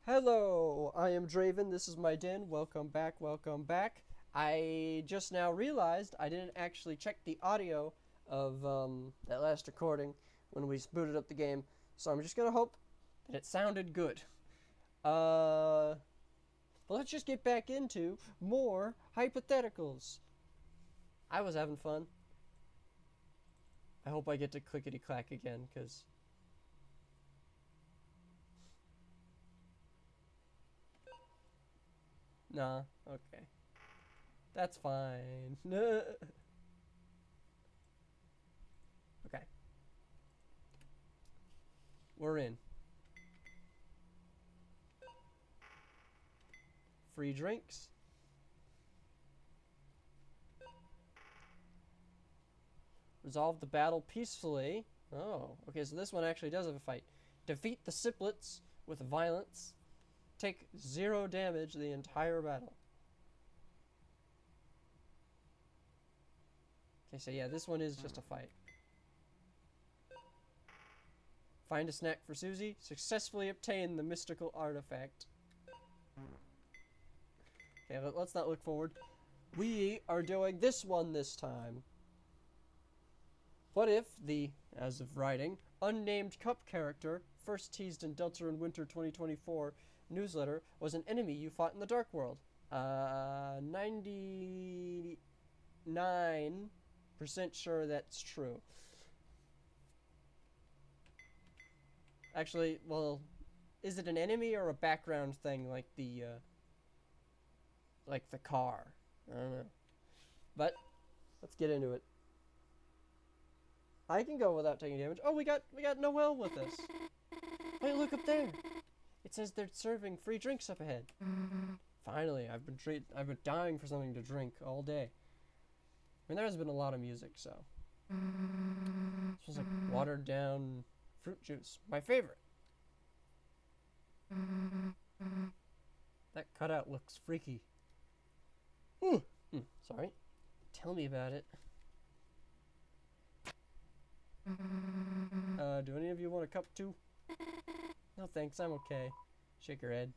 Hello, I am Draven. This is my den. Welcome back, welcome back. I just now realized I didn't actually check the audio of that last recording when we booted up the game, so I'm just gonna hope that it sounded good. But let's just get back into more hypotheticals. I was having fun. I hope I get to clickety-clack again, because... Nah, okay. That's fine. Okay. We're in. Free drinks. Resolve the battle peacefully. Oh, okay, so this one actually does have a fight. Defeat the Siplets with violence. Take 0 damage the entire battle. Okay, so yeah, this one is just a fight. Find a snack for Susie. Successfully obtain the mystical artifact. Okay, let's not look forward. We are doing this one this time. What if the, as of writing, unnamed cup character, first teased in Deltarune Winter 2024 newsletter, was an enemy you fought in the Dark World? 99% sure that's true. Actually, well, is it an enemy or a background thing like the car? I don't know. But let's get into it. I can go without taking damage. Oh, we got Noelle with us. Wait, look up there. It says they're serving free drinks up ahead. Finally, I've been dying for something to drink all day. I mean, there has been a lot of music, so. It smells like watered down fruit juice. My favorite. That cutout looks freaky. Sorry. Tell me about it. Do any of you want a cup too? No thanks, I'm okay. Shake your head.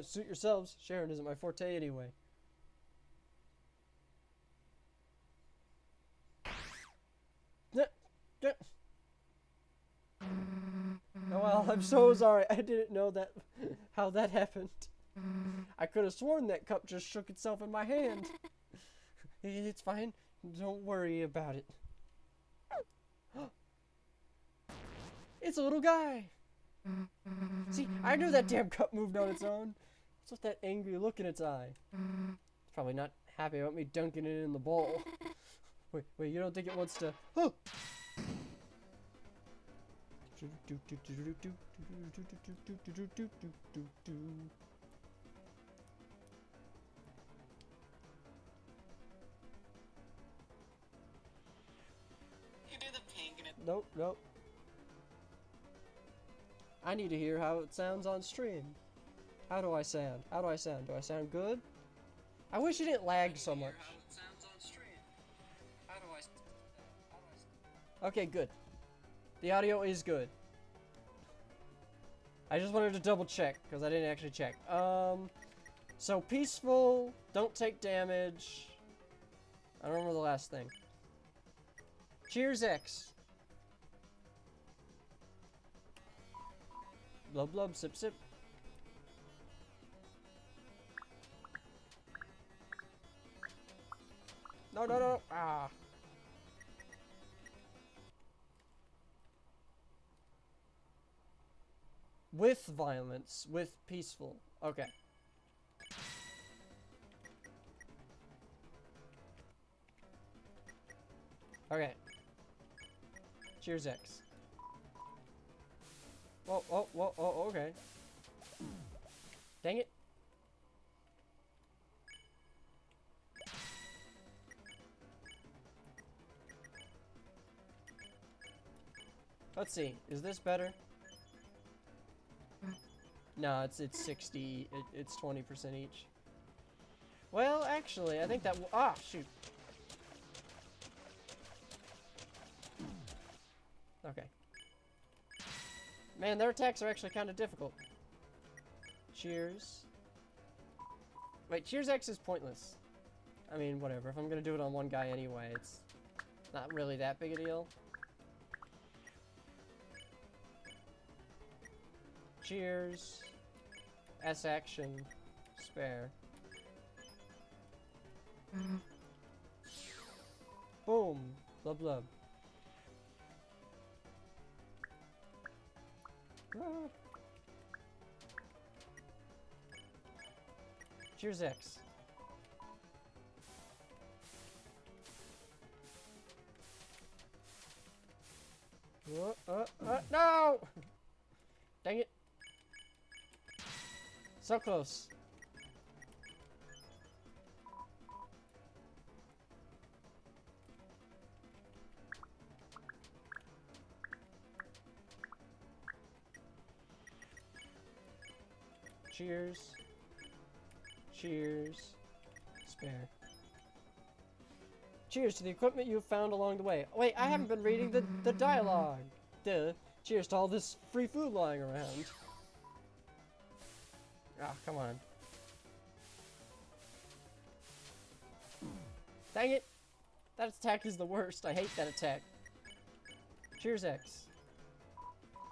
Suit yourselves. Sharon isn't my forte anyway. Oh, well, I'm so sorry. I didn't know that how that happened. I could have sworn that cup just shook itself in my hand. It's fine. Don't worry about it. It's a little guy. See, I knew that damn cup moved on its own. What's with that angry look in its eye? It's probably not happy about me dunking it in the bowl. Wait, you don't think it wants to... Oh! Nope. I need to hear how it sounds on stream. How do I sound? Do I sound good? I wish it didn't lag so much. Okay, good. The audio is good. I just wanted to double check, because I didn't actually check. So peaceful, don't take damage. I don't remember the last thing. Cheers, X. Blub blub, sip sip. No. Ah. With violence, with peaceful. Okay. Okay. Cheers, X. Whoa, okay. Dang it. Let's see. Is this better? No, it's 60. It's 20% each. Well, actually, I think that... Ah, shoot. Okay. Man, their attacks are actually kind of difficult. Cheers. Wait, Cheers X is pointless. I mean, whatever. If I'm gonna do it on one guy anyway, it's not really that big a deal. Cheers. S action. Spare. Boom. Blub blub. Ah. Cheers X. No! Dang it. So close. Cheers. Cheers. Spare. Cheers to the equipment you've found along the way. Wait, I haven't been reading the dialogue. Duh. Cheers to all this free food lying around. Ah, come on. Dang it! That attack is the worst. I hate that attack. Cheers X.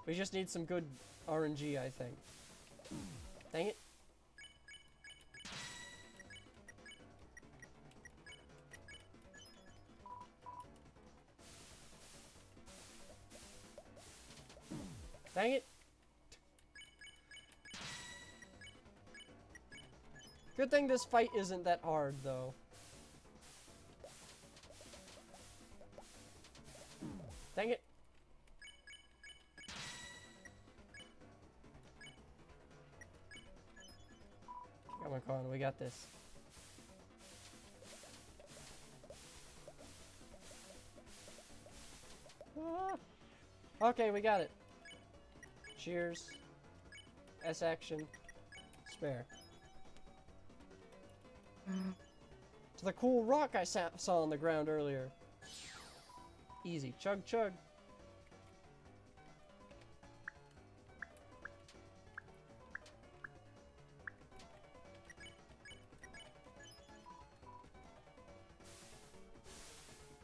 We just need some good RNG, I think. Dang it. Dang it. Good thing this fight isn't that hard, though. Dang it. Come on, we got this. Ah. Okay, we got it. Cheers. S action. Spare. To the cool rock I saw on the ground earlier. Easy. Chug chug.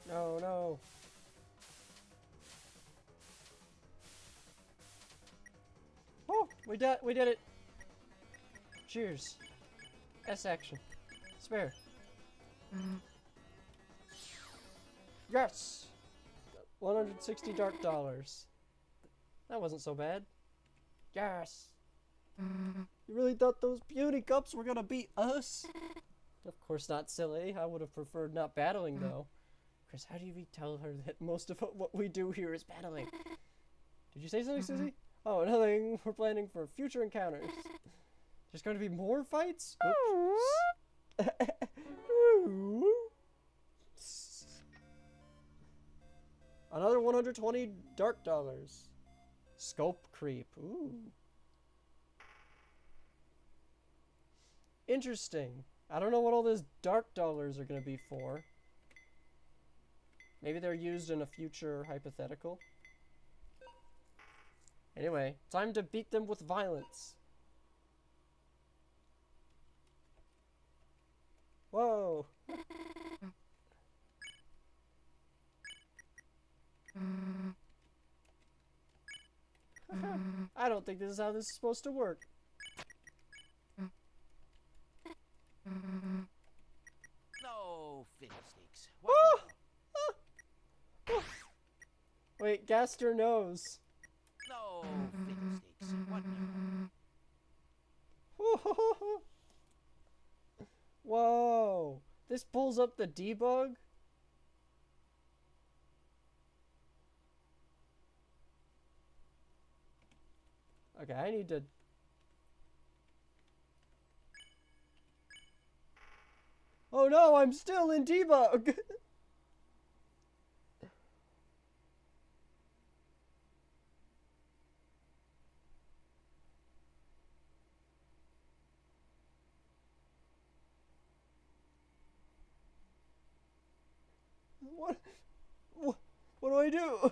No, no. Oh, we did it. Cheers. S action. Spare. Yes. 160 dark dollars. That wasn't so bad. Yes. You really thought those beauty cups were gonna beat us? Of course not, silly. I would have preferred not battling, though. Chris, how do you tell her that most of what we do here is battling? Did you say something, Susie? Oh, nothing. We're planning for future encounters. There's going to be more fights? Oops. Another 120 dark dollars. Scope creep. Ooh. Interesting. I don't know what all these dark dollars are going to be for. Maybe they're used in a future hypothetical. Anyway, time to beat them with violence. Whoa. I don't think this is how this is supposed to work. No fiddlesticks. Oh! Wait, Gaster knows. No fiddlesticks. What now? Whoa! This pulls up the debug? Okay, I need to... Oh no, I'm still in debug! What do I do?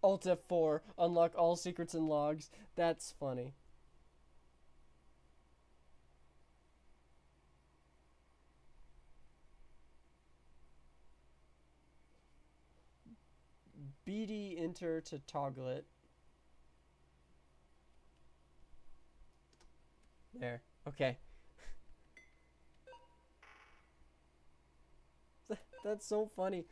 Alt F4, unlock all secrets and logs. That's funny. BD enter to toggle it. There. Okay. That's so funny.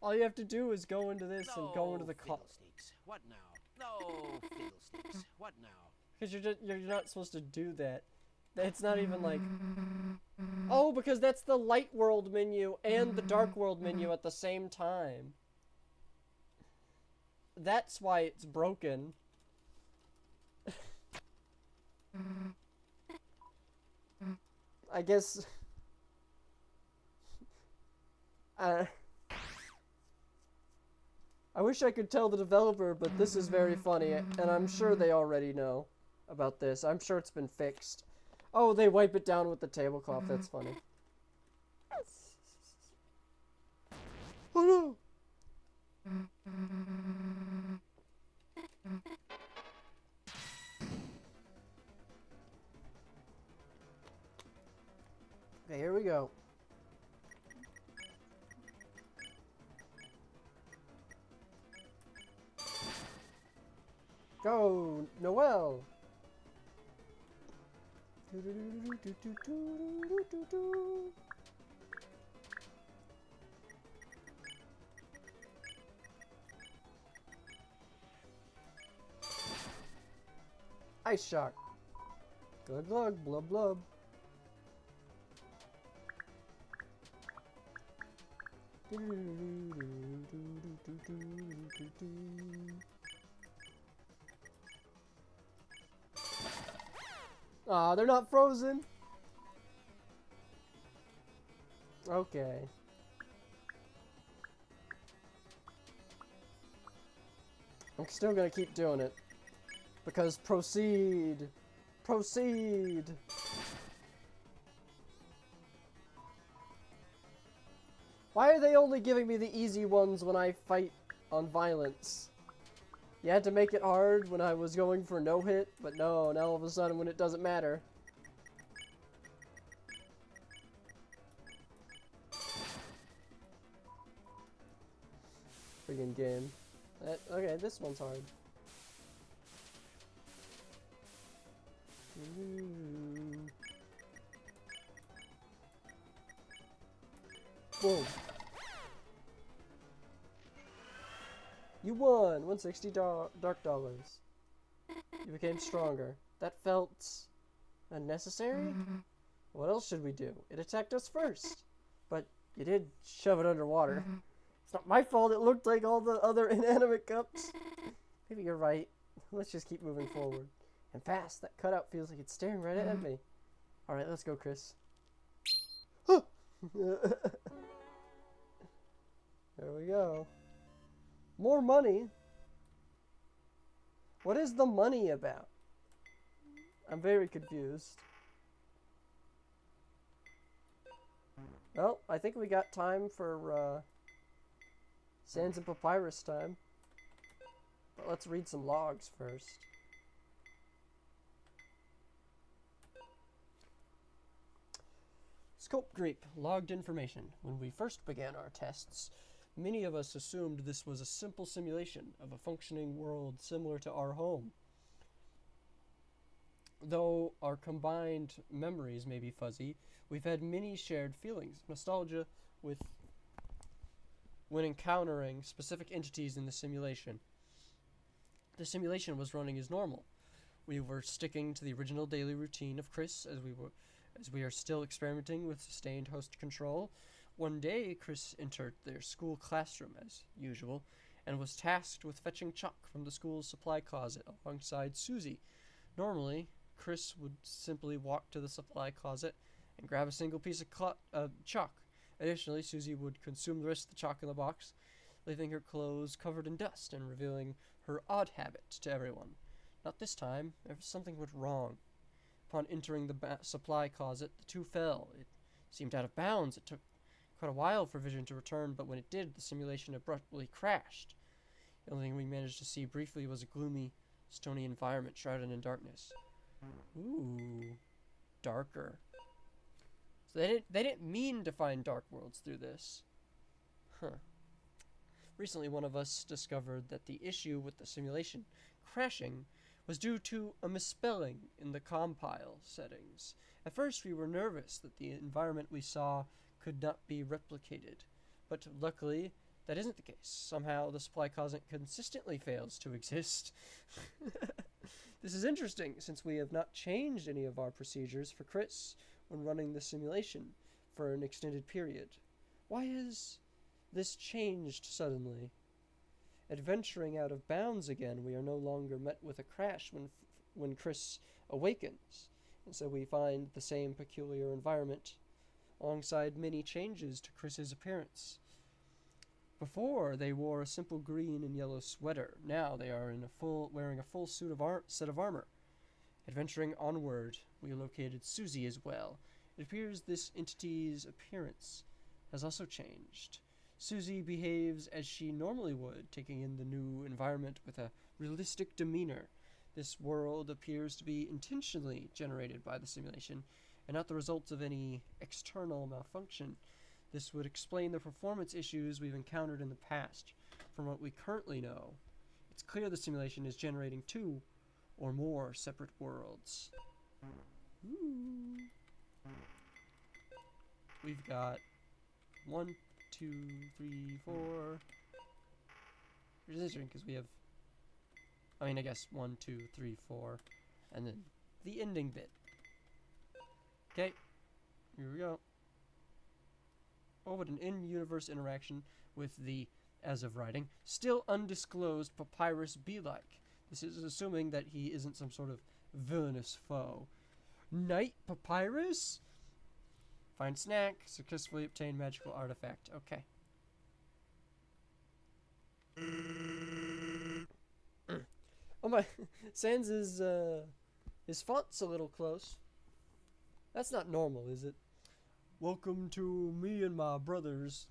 All you have to do is go into this and go into the fiddlesticks. What now? No fiddlesticks. What now? Because you're not supposed to do that. It's not even like... Oh, because that's the light world menu and the dark world menu at the same time. That's why it's broken. I guess... I wish I could tell the developer, but this is very funny, and I'm sure they already know about this. I'm sure it's been fixed. Oh, they wipe it down with the tablecloth. That's funny. Oh no! Okay, here we go. Go, Noel! Ice shock. Glug glug, blub blub. Aw, they're not frozen. Okay. I'm still gonna keep doing it. Because proceed. Proceed. Why are they only giving me the easy ones when I fight on violence? You had to make it hard when I was going for no hit, but no, now all of a sudden when it doesn't matter. Friggin' game. Okay, this one's hard. Boom. You won! 160 dark dollars. You became stronger. That felt unnecessary? What else should we do? It attacked us first. But you did shove it underwater. It's not my fault it looked like all the other inanimate cups. Maybe you're right. Let's just keep moving forward. And fast. That cutout feels like it's staring right at me. Alright, let's go, Chris. There we go. More money? What is the money about? I'm very confused. Well, I think we got time for Sands and Papyrus time. But let's read some logs first. Scope creep. Logged information. When we first began our tests, many of us assumed this was a simple simulation of a functioning world similar to our home. Though our combined memories may be fuzzy, we've had many shared feelings, nostalgia when encountering specific entities in the simulation. The simulation was running as normal. We were sticking to the original daily routine of Chris as we are still experimenting with sustained host control. One day, Chris entered their school classroom as usual and was tasked with fetching chalk from the school's supply closet alongside Susie. Normally, Chris would simply walk to the supply closet and grab a single piece of chalk. Additionally, Susie would consume the rest of the chalk in the box, leaving her clothes covered in dust and revealing her odd habit to everyone. Not this time. Something went wrong. Upon entering the supply closet, the two fell. It seemed out of bounds. It took quite a while for vision to return, but when it did, the simulation abruptly crashed. The only thing we managed to see briefly was a gloomy, stony environment shrouded in darkness. Ooh, darker. So they didn't mean to find dark worlds through this. Huh. Recently, one of us discovered that the issue with the simulation crashing was due to a misspelling in the compile settings. At first, we were nervous that the environment we saw could not be replicated, but luckily, that isn't the case. Somehow, the supply closet consistently fails to exist. This is interesting, since we have not changed any of our procedures for Chris when running the simulation for an extended period. Why has this changed suddenly? Adventuring out of bounds again, we are no longer met with a crash when Chris awakens, and so we find the same peculiar environment alongside many changes to Chris's appearance. Before, they wore a simple green and yellow sweater. Now they are wearing a full set of armor. Adventuring onward, we located Susie as well. It appears this entity's appearance has also changed. Susie behaves as she normally would, taking in the new environment with a realistic demeanor. This world appears to be intentionally generated by the simulation, and not the result of any external malfunction. This would explain the performance issues we've encountered in the past. From what we currently know, it's clear the simulation is generating 2 or more separate worlds. Ooh. We've got 1, 2, 3, 4. Which is interesting because we have, I guess 1, 2, 3, 4, and then the ending bit. Okay, here we go. What would an in-universe interaction with the, as of writing, still undisclosed Papyrus be like? This is assuming that he isn't some sort of villainous foe. Knight Papyrus? Find snack, successfully obtain magical artifact. Okay. Oh my, Sans is, his font's a little close. That's not normal, is it? Welcome to me and my brother's,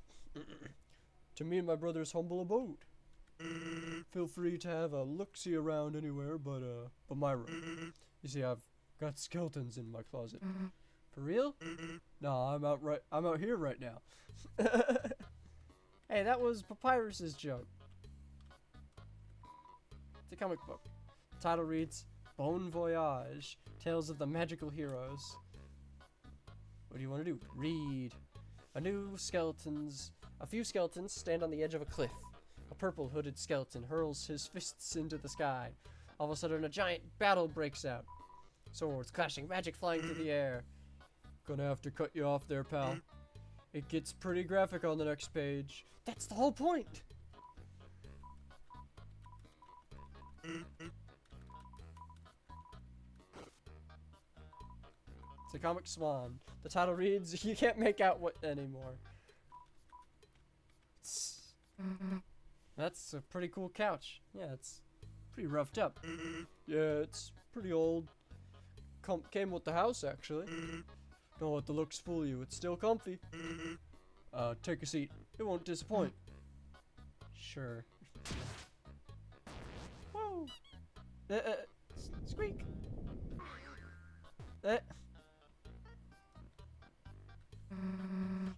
humble abode. Feel free to have a look-see around anywhere but my room. You see, I've got skeletons in my closet. For real? No, I'm out here right now. Hey, that was Papyrus's joke. It's a comic book. The title reads, Bon Voyage, Tales of the Magical Heroes. What do you want to do? Read. A few skeletons stand on the edge of a cliff. A purple hooded skeleton hurls his fists into the sky. All of a sudden, a giant battle breaks out. Swords clashing, magic flying through the air. Gonna have to cut you off there, pal. It gets pretty graphic on the next page. That's the whole point! It's a comic swan. The title reads, you can't make out what anymore. That's a pretty cool couch. Yeah, it's pretty roughed up. Yeah, it's pretty old. Came with the house, actually. Don't let the looks fool you. It's still comfy. Take a seat. It won't disappoint. Sure. Whoa! Squeak!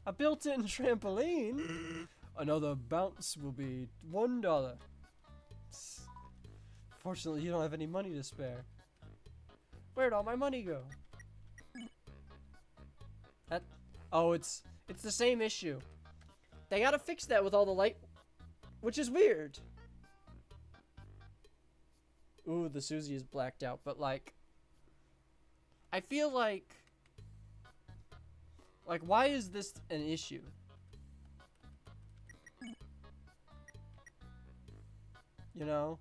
A built-in trampoline? Another bounce will be $1. Fortunately, you don't have any money to spare. Where'd all my money go? It's the same issue. They gotta fix that with all the light, which is weird. Ooh, the Susie is blacked out, but like, I feel like, why is this an issue? You know?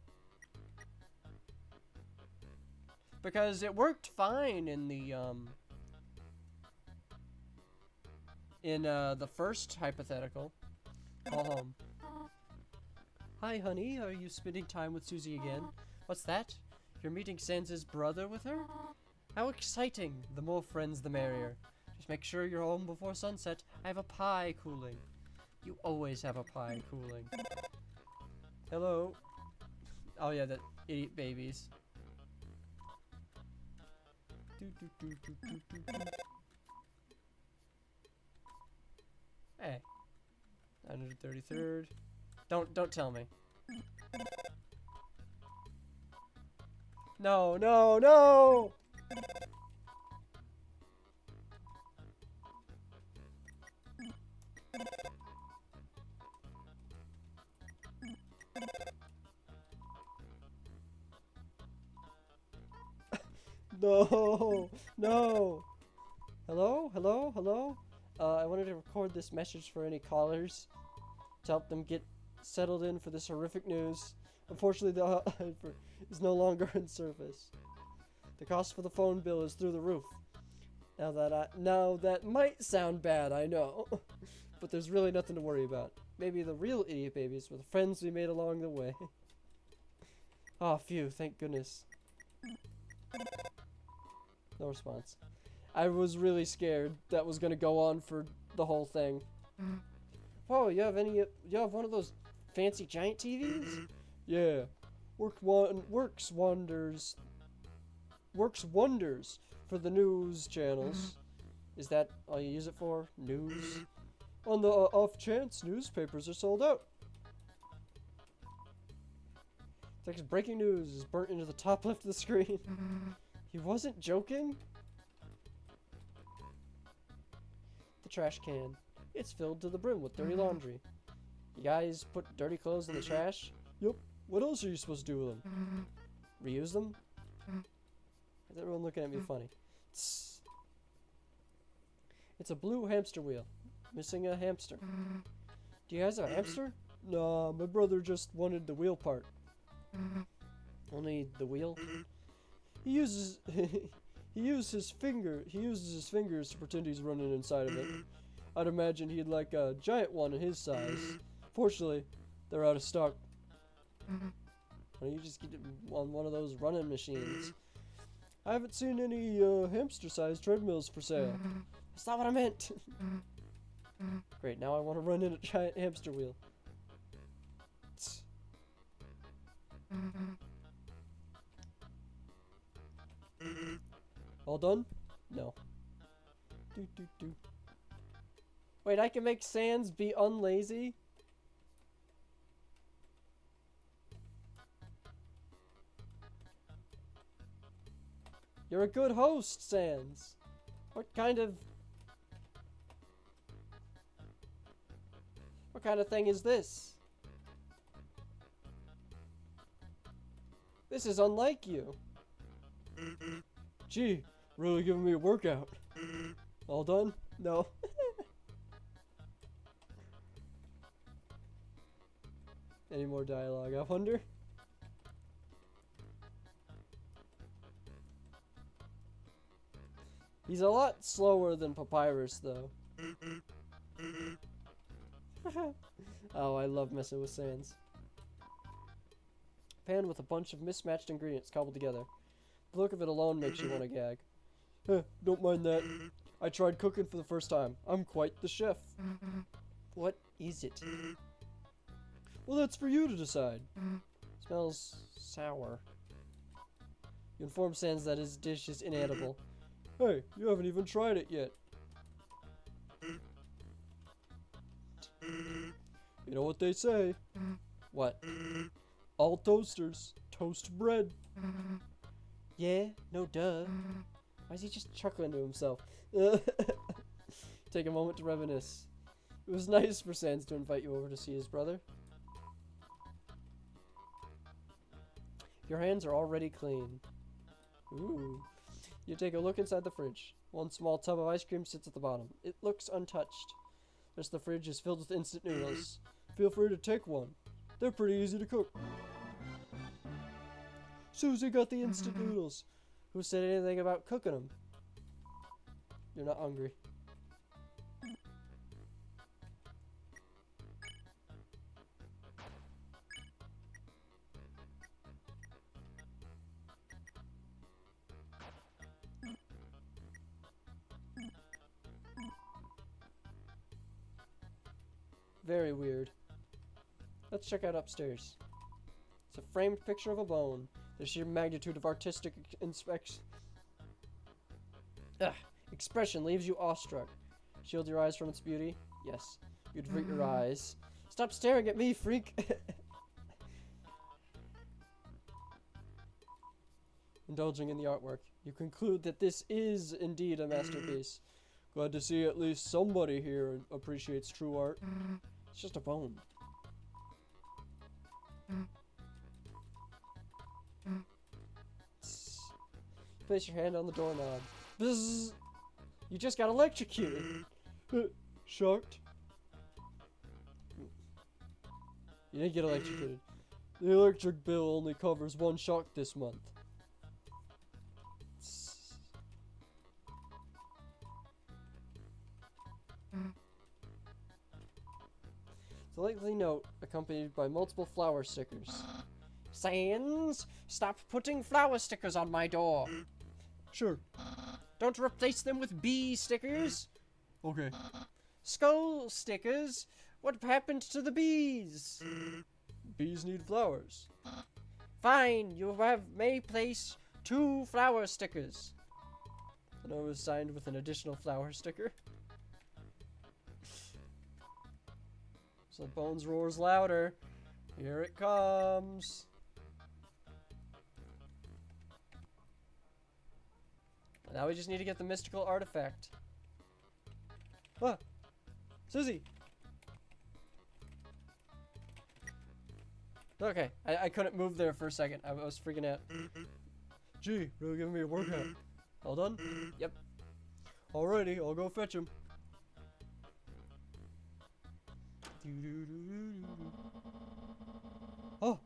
Because it worked fine in the first hypothetical. Call home. Hi, honey. Are you spending time with Susie again? What's that? You're meeting Sans's brother with her? How exciting. The more friends, the merrier. Just make sure you're home before sunset. I have a pie cooling. You always have a pie cooling. Hello. Oh yeah, that idiot babies. Hey. 933rd. Don't tell me. No, no, no! No, no. Hello, hello, hello. I wanted to record this message for any callers to help them get settled in for this horrific news. Unfortunately, the hotline is no longer in service. The cost for the phone bill is through the roof. Now that might sound bad, I know, but there's really nothing to worry about. Maybe the real idiot babies were the friends we made along the way. Oh, phew! Thank goodness. No response. I was really scared that was gonna go on for the whole thing. Whoa, you have one of those fancy giant TVs? Yeah. Works wonders for the news channels. Is that all you use it for? News? On the off chance newspapers are sold out. It's like breaking news is burnt into the top left of the screen. He wasn't joking? The trash can. It's filled to the brim with dirty laundry. You guys put dirty clothes in the trash? Yep. What else are you supposed to do with them? Reuse them? Is everyone looking at me funny? Tss. It's a blue hamster wheel. Missing a hamster. Do you guys have a hamster? Nah, my brother just wanted the wheel part. Only the wheel? He uses his fingers to pretend he's running inside of it. I'd imagine he'd like a giant one in his size. Fortunately, they're out of stock. Why don't you just get on one of those running machines? I haven't seen any hamster-sized treadmills for sale. That's not what I meant. Great, now I want to run in a giant hamster wheel. All done? No. Wait, I can make Sans be unlazy? You're a good host, Sans. What kind of thing is this? This is unlike you. Gee, really giving me a workout. All done? No. Any more dialogue, I wonder? He's a lot slower than Papyrus, though. Oh, I love messing with Sans. Pan with a bunch of mismatched ingredients cobbled together. The look of it alone makes you want to gag. Don't mind that. I tried cooking for the first time. I'm quite the chef. What is it? Well, that's for you to decide. Smells sour. You inform Sans that his dish is inedible. Hey, you haven't even tried it yet. You know what they say? What? All toasters toast bread. Yeah, no duh. Why is he just chuckling to himself? Take a moment to reminisce. It was nice for Sans to invite you over to see his brother. Your hands are already clean. Ooh. You take a look inside the fridge. One small tub of ice cream sits at the bottom. It looks untouched. The rest of the fridge is filled with instant noodles. Feel free to take one. They're pretty easy to cook. Susie got the instant noodles. Who said anything about cooking them? You're not hungry. Very weird. Let's check out upstairs. It's a framed picture of a bone. The sheer magnitude of artistic expression leaves you awestruck. Shield your eyes from its beauty? Yes. You'd avert your eyes. Stop staring at me, freak! Indulging in the artwork, you conclude that this is indeed a masterpiece. Glad to see at least somebody here appreciates true art. It's just a bone. Place your hand on the doorknob. Bzzz! You just got electrocuted. Shocked. You didn't get electrocuted. The electric bill only covers one shock this month. It's a lengthy note accompanied by multiple flower stickers. Sans, stop putting flower stickers on my door. Sure. Don't replace them with bee stickers. Okay. Skull stickers. What happened to the bees? Bees need flowers. Fine, you may place 2 flower stickers. The note was signed with an additional flower sticker. So Bones roars louder. Here it comes. Now we just need to get the mystical artifact. Ah! Susie! Okay, I couldn't move there for a second. I was freaking out. Gee, really giving me a workout. All done? Yep. Alrighty, I'll go fetch him. Oh!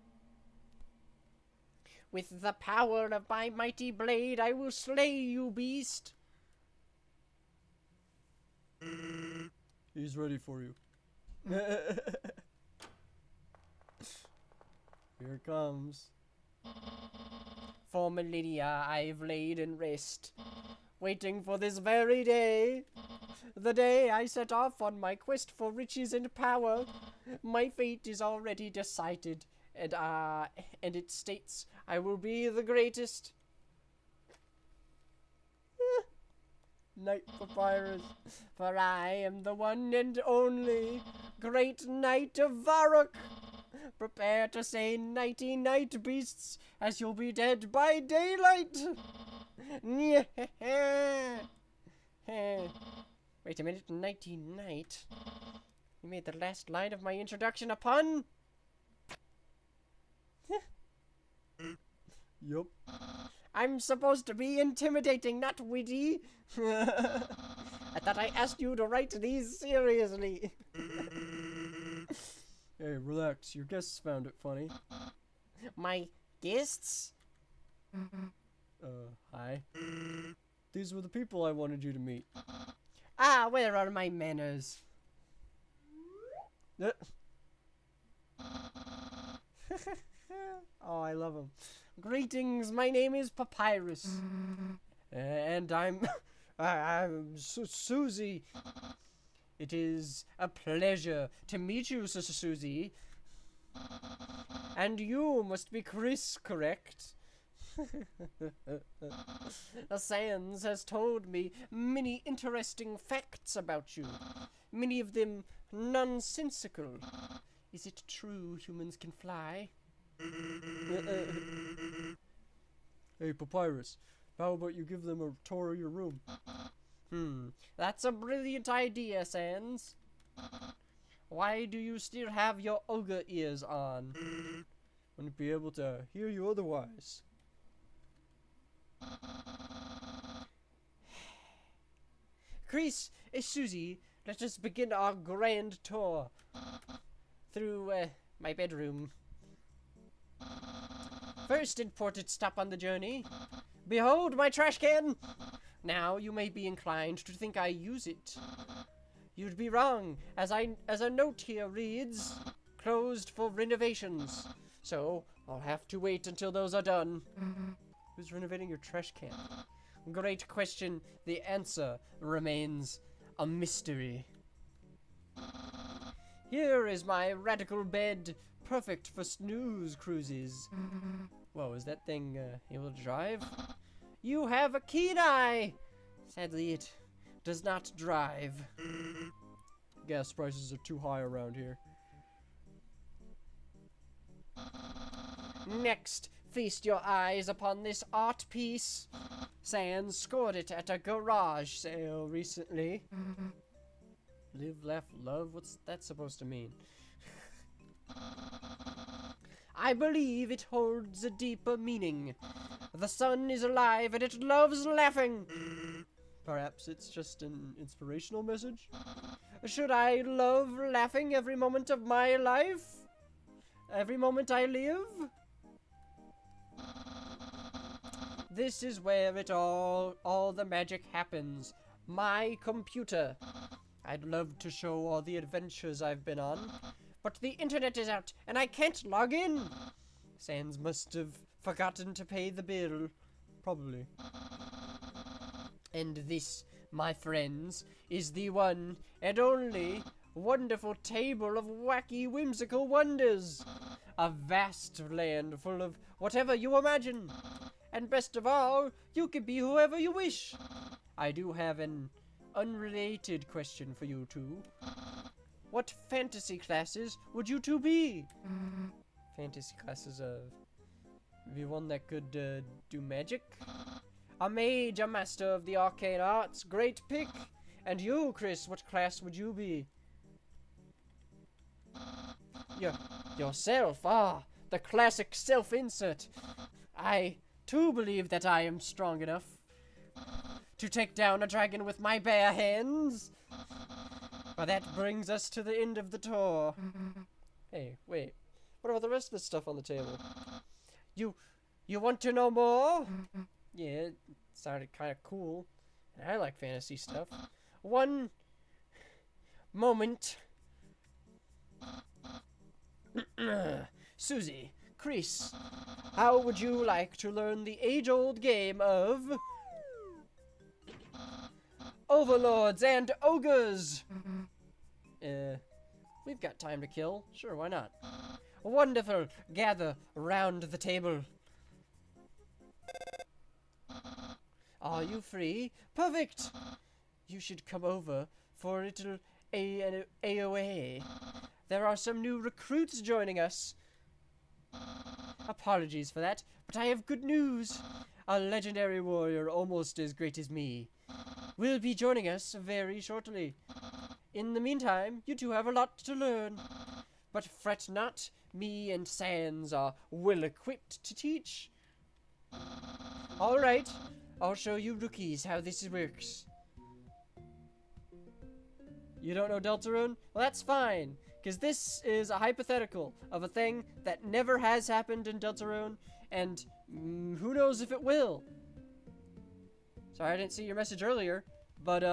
With the power of my mighty blade, I will slay you, beast. He's ready for you. Here it comes. For millennia I've laid in rest, waiting for this very day. The day I set off on my quest for riches and power. My fate is already decided, and it states I will be the greatest. Knight Papyrus, for I am the one and only great Knight of Varrock. Prepare to say nighty night, beasts, as you'll be dead by daylight. Wait a minute, nighty night. You made the last line of my introduction a pun? Yup. I'm supposed to be intimidating, not witty. I thought I asked you to write these seriously. Hey, relax. Your guests found it funny. My guests? Hi. These were the people I wanted you to meet. Ah, where are my manners? Oh, I love him. Greetings, my name is Papyrus. And I'm Susie. It is a pleasure to meet you, Susie. And you must be Chris, correct? Sans has told me many interesting facts about you. Many of them nonsensical. Is it true humans can fly? Hey, Papyrus, how about you give them a tour of your room? That's a brilliant idea, Sans. Why do you still have your ogre ears on? Wouldn't be able to hear you otherwise. Chris, Susie, let us begin our grand tour through my bedroom. First important stop on the journey. Behold my trash can! Now you may be inclined to think I use it. You'd be wrong, as a note here reads, closed for renovations. So I'll have to wait until those are done. Who's renovating your trash can? Great question. The answer remains a mystery. Here is my radical bed, perfect for snooze cruises. Whoa, is that thing able to drive? You have a keen eye! Sadly, it does not drive. Gas prices are too high around here. Next, feast your eyes upon this art piece. Sans scored it at a garage sale recently. Live, laugh, love? What's that supposed to mean? I believe it holds a deeper meaning. The sun is alive and it loves laughing. Perhaps it's just an inspirational message? Should I love laughing every moment of my life? Every moment I live? This is where it all the magic happens. My computer. I'd love to show all the adventures I've been on, but the internet is out and I can't log in. Sans must have forgotten to pay the bill. Probably. And this, my friends, is the one and only wonderful table of wacky, whimsical wonders. A vast land full of whatever you imagine. And best of all, you can be whoever you wish. I do have an unrelated question for you two. What fantasy classes would you two be? Fantasy classes of... Be one that could do magic? A mage, a master of the arcane arts. Great pick. And you, Chris, what class would you be? Yourself, the classic self-insert. I, too, believe that I am strong enough to take down a dragon with my bare hands. But that brings us to the end of the tour. Hey, wait. What about the rest of the stuff on the table? You want to know more? Yeah, it sounded kind of cool. And I like fantasy stuff. One moment. Susie, Chris, how would you like to learn the age-old game of overlords and ogres? We've got time to kill. Sure, why not? Wonderful. Gather round the table. Are you free? Perfect. You should come over for a little AOA. There are some new recruits joining us. Apologies for that, but I have good news. A legendary warrior almost as great as me will be joining us very shortly. In the meantime, you two have a lot to learn. But fret not, me and Sans are well equipped to teach. Alright, I'll show you rookies how this works. You don't know Deltarune? Well, that's fine, because this is a hypothetical of a thing that never has happened in Deltarune, and who knows if it will. Sorry, I didn't see your message earlier, but,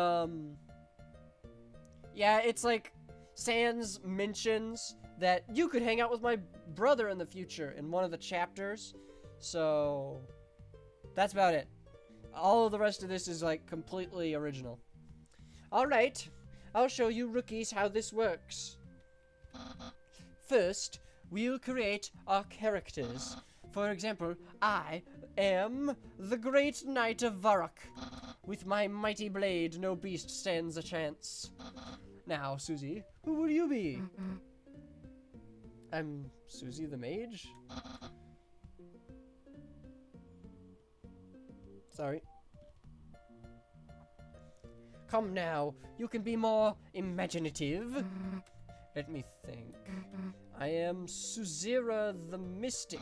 yeah, it's like Sans mentions that you could hang out with my brother in the future in one of the chapters, so that's about it. All of the rest of this is, like, completely original. Alright, I'll show you rookies how this works. First, we'll create our characters. For example, I am the great knight of Varrock. With my mighty blade, no beast stands a chance. Now, Susie, who will you be? I'm Susie the mage? Sorry. Come now, you can be more imaginative. Let me think. I am Suzera the Mystic.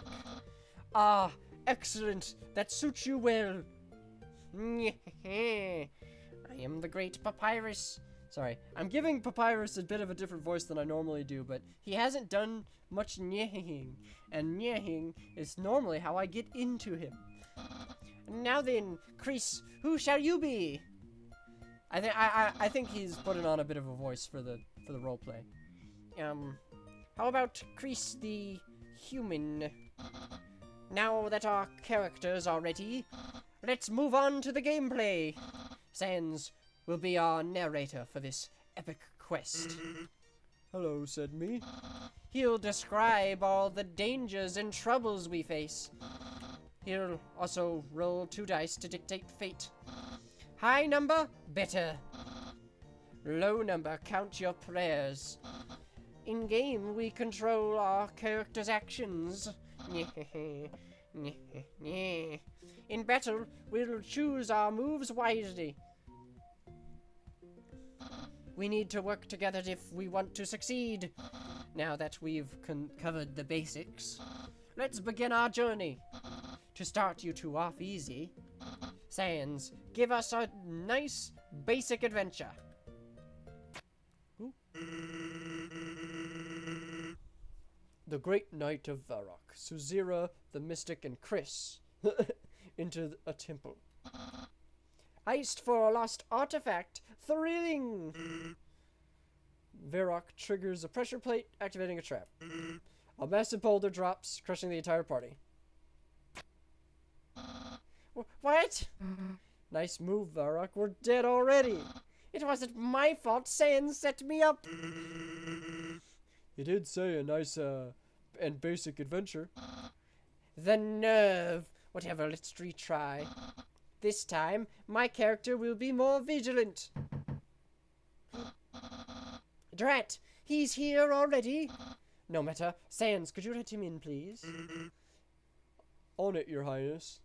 Ah, excellent. That suits you well. I am the great Papyrus. Sorry, I'm giving Papyrus a bit of a different voice than I normally do, but he hasn't done much nyehing, and nyehing is normally how I get into him. Now then, Chris, who shall you be? I think he's putting on a bit of a voice for the roleplay. How about Chris the human? Now that our characters are ready, let's move on to the gameplay. Sans will be our narrator for this epic quest. Hello, said me. He'll describe all the dangers and troubles we face. He'll also roll 2 dice to dictate fate. High number, better. Low number, count your prayers. In game, we control our character's actions. In battle, we'll choose our moves wisely. We need to work together if we want to succeed. Now that we've covered the basics, let's begin our journey. To start you two off easy, Sans, give us a nice basic adventure. Ooh. The Great Knight of Varrock, Suzira, the Mystic, and Chris into a temple. Heist for a lost artifact. Thrilling! Varrock triggers a pressure plate, activating a trap. A massive boulder drops, crushing the entire party. What? Nice move, Varrock. We're dead already. It wasn't my fault. Sans set me up. You did say a nice and basic adventure. The nerve. Whatever, let's retry. This time, my character will be more vigilant. Drat, he's here already. No matter. Sans, could you let him in, please? On it, Your Highness.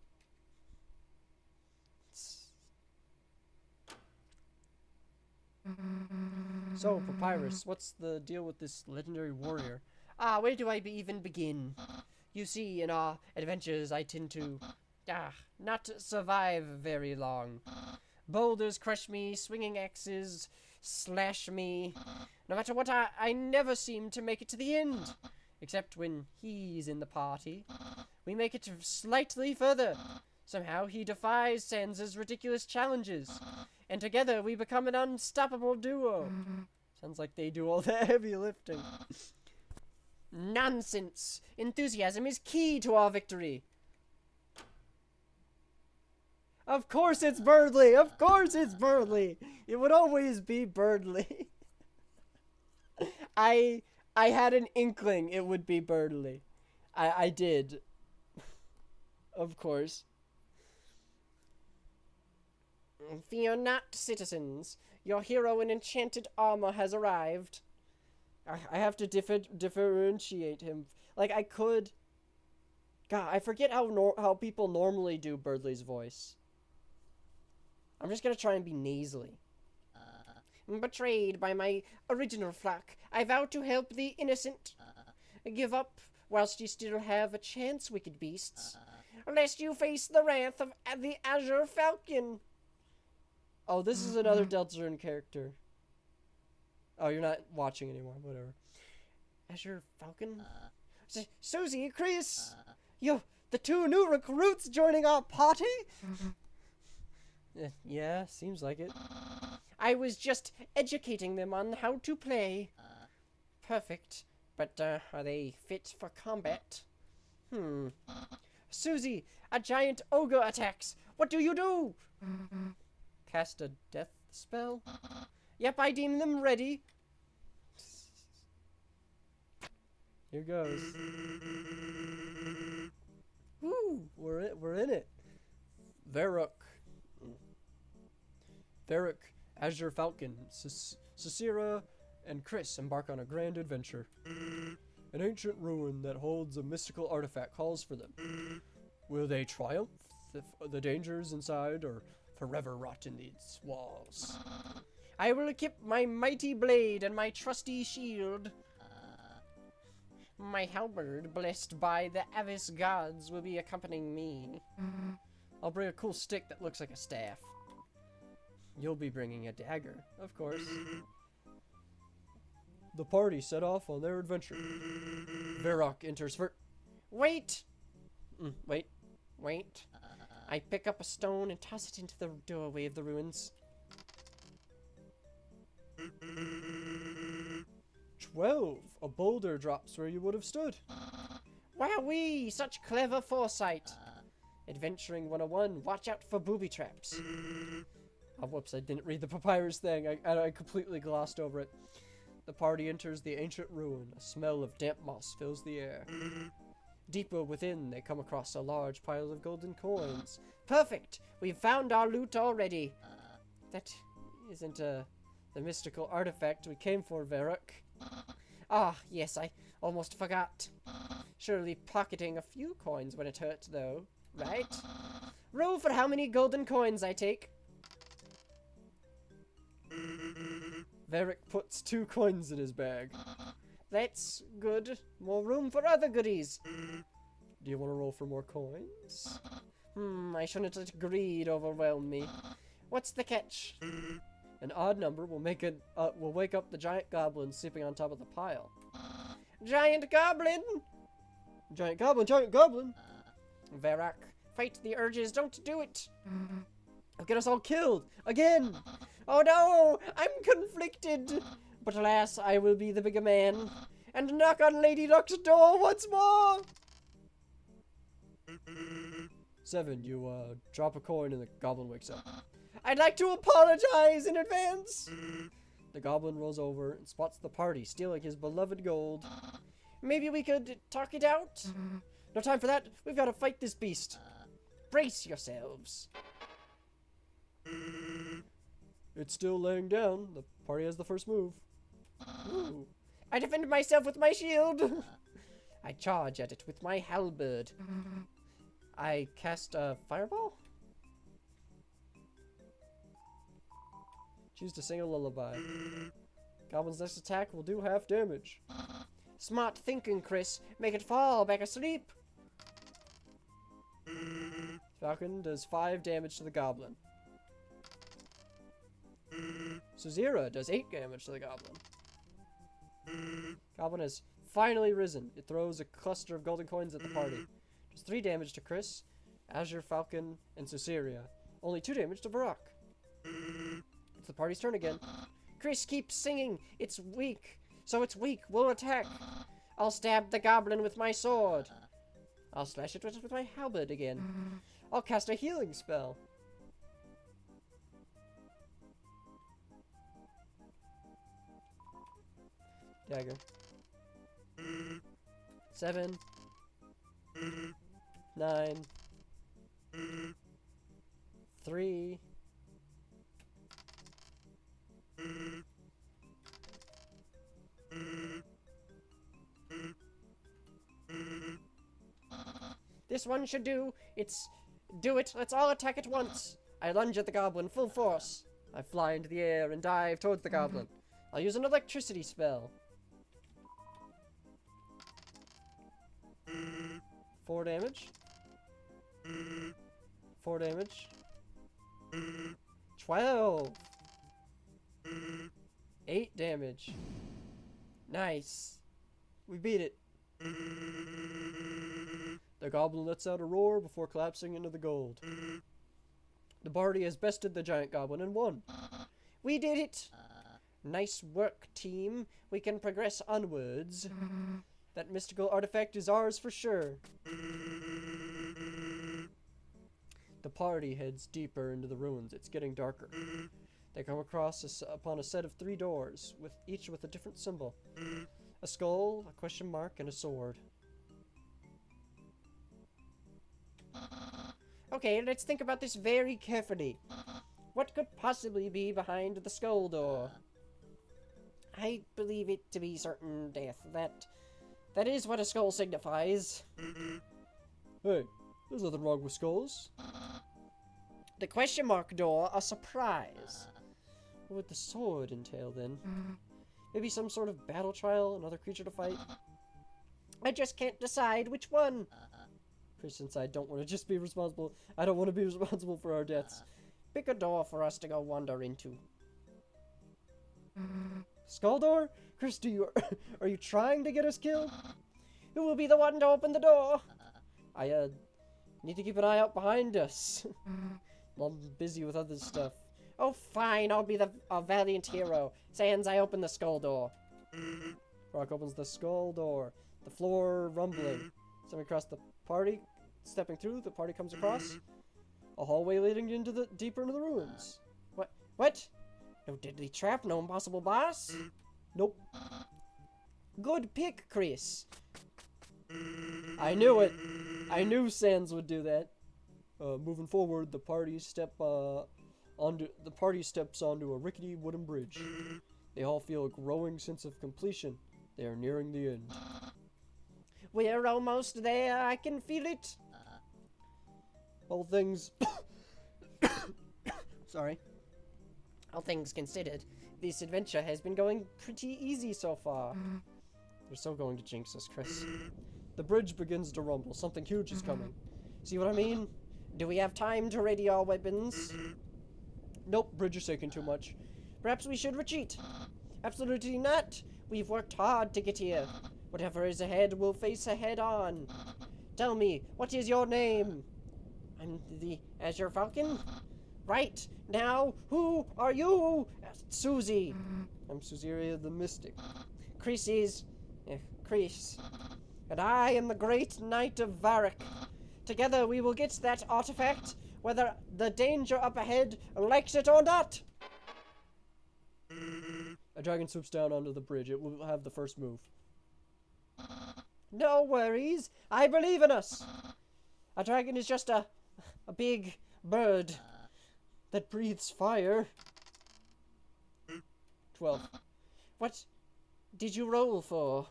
So, Papyrus, what's the deal with this legendary warrior? Where do I even begin? You see, in our adventures, I tend to, not survive very long. Boulders crush me, swinging axes slash me. No matter what, I never seem to make it to the end. Except when he's in the party. We make it slightly further. Somehow he defies Sans's ridiculous challenges. And together we become an unstoppable duo. Sounds like they do all the heavy lifting. Nonsense! Enthusiasm is key to our victory. Of course it's Birdly! Of course it's Birdly! It would always be Birdly. I had an inkling it would be Birdly. I did. Of course. Fear not, citizens. Your hero in enchanted armor has arrived. I have to differentiate him. Like, I could... God, I forget how people normally do Birdly's voice. I'm just gonna try and be nasally. Betrayed by my original flock, I vow to help the innocent. Give up whilst you still have a chance, wicked beasts. Lest you face the wrath of the Azure Falcon. Oh, this is another Deltarune character. Oh, you're not watching anymore. Whatever. Azure Falcon? Susie, Chris! Yo, the 2 new recruits joining our party? Yeah, seems like it. I was just educating them on how to play. Perfect. But, are they fit for combat? Susie, a giant ogre attacks. What do you do? Cast a death spell? Yep, I deem them ready. Here goes. Woo, we're in it. Varrock, Azure Falcon, Cicera, and Chris embark on a grand adventure. An ancient ruin that holds a mystical artifact calls for them. Will they triumph the dangers inside, or forever rot in these walls? I will equip my mighty blade and my trusty shield. My halberd, blessed by the Avis gods, will be accompanying me. I'll bring a cool stick that looks like a staff. You'll be bringing a dagger, of course. The party set off on their adventure. Varrock enters first. Wait! Wait. I pick up a stone and toss it into the doorway of the ruins. 12. A boulder drops where you would have stood. Wowee! Such clever foresight! Adventuring 101, watch out for booby traps. Oh, whoops, I didn't read the papyrus thing. I completely glossed over it. The party enters the ancient ruin. A smell of damp moss fills the air. Deeper within, they come across a large pile of golden coins. Perfect! We've found our loot already. That isn't the mystical artifact we came for, Varrock. Ah, yes, I almost forgot. Surely pocketing a few coins when it hurt, though, right? Roll for how many golden coins I take. Varric puts 2 coins in his bag. That's good. More room for other goodies. Do you want to roll for more coins? I shouldn't let greed overwhelm me. What's the catch? An odd number will wake up the giant goblin sleeping on top of the pile. Giant goblin! Giant goblin, giant goblin! Varrock, fight the urges, don't do it! I'll get us all killed! Again! Oh no! I'm conflicted! But alas, I will be the bigger man, and knock on Lady Luck's door once more! 7, you drop a coin and the goblin wakes up. I'd like to apologize in advance! The goblin rolls over and spots the party stealing his beloved gold. Maybe we could talk it out? No time for that! We've got to fight this beast! Brace yourselves. It's still laying down. The party has the first move. Ooh. I defend myself with my shield! I charge at it with my halberd. I cast a fireball? Choose to sing a lullaby. Goblin's next attack will do half damage. Smart thinking, Chris. Make it fall back asleep. Falcon does 5 damage to the goblin. Suzira does 8 damage to the goblin. Goblin has finally risen. It throws a cluster of golden coins at the party. Does 3 damage to Chris, Azure, Falcon, and Susiria. Only 2 damage to Varrock. It's the party's turn again. Chris, keep singing. It's weak. So it's weak. We'll attack. I'll stab the goblin with my sword. I'll slash it with my halberd again. I'll cast a healing spell. Dagger. 7. 9. 3. 3. This one should do. Do it. Let's all attack at once. I lunge at the goblin full force. I fly into the air and dive towards the goblin. I'll use an electricity spell. 4 damage. 4 damage. 12. 8 damage. Nice. We beat it. The goblin lets out a roar before collapsing into the gold. The party has bested the giant goblin and won. We did it. Nice work, team. We can progress onwards. That mystical artifact is ours for sure. The party heads deeper into the ruins. It's getting darker. They come upon a set of 3 doors, each with a different symbol. A skull, a question mark, and a sword. Okay, let's think about this very carefully. What could possibly be behind the skull door? I believe it to be certain death. That is what a skull signifies. Hey, there's nothing wrong with skulls. The question mark door, a surprise. What would the sword entail then? Maybe some sort of battle trial, another creature to fight? I just can't decide which one. Since I don't want to just be responsible, I don't want to be responsible for our deaths. Pick a door for us to go wander into. Skull door? Chris, are you trying to get us killed? Who will be the one to open the door? I need to keep an eye out behind us. I'm busy with other stuff. Oh, fine, I'll be a valiant hero. Sans, I open the skull door. Rock opens the skull door. The floor rumbling. Stepping across the party. Stepping through, the party comes across a hallway leading deeper into the ruins. What? No deadly trap? No impossible boss? Nope. Good pick, Chris. I knew it. I knew Sans would do that. Moving forward, the party steps onto a rickety wooden bridge. They all feel a growing sense of completion. They are nearing the end. We're almost there. I can feel it. All things... Sorry. All things considered, this adventure has been going pretty easy so far. They're so going to jinx us, Chris. The bridge begins to rumble. Something huge is coming. See what I mean? Do we have time to ready our weapons? Nope, bridge is shaking too much. Perhaps we should retreat. Absolutely not. We've worked hard to get here. Whatever is ahead, we'll face head on. Tell me, what is your name? I'm the Azure Falcon? Right. Now, who are you? Susie. I'm Susiria the Mystic. Chris is... Chris. And I am the Great Knight of Varric. Together we will get that artifact, whether the danger up ahead likes it or not. A dragon swoops down onto the bridge. It will have the first move. No worries. I believe in us. A dragon is just a big bird that breathes fire. 12. What did you roll for?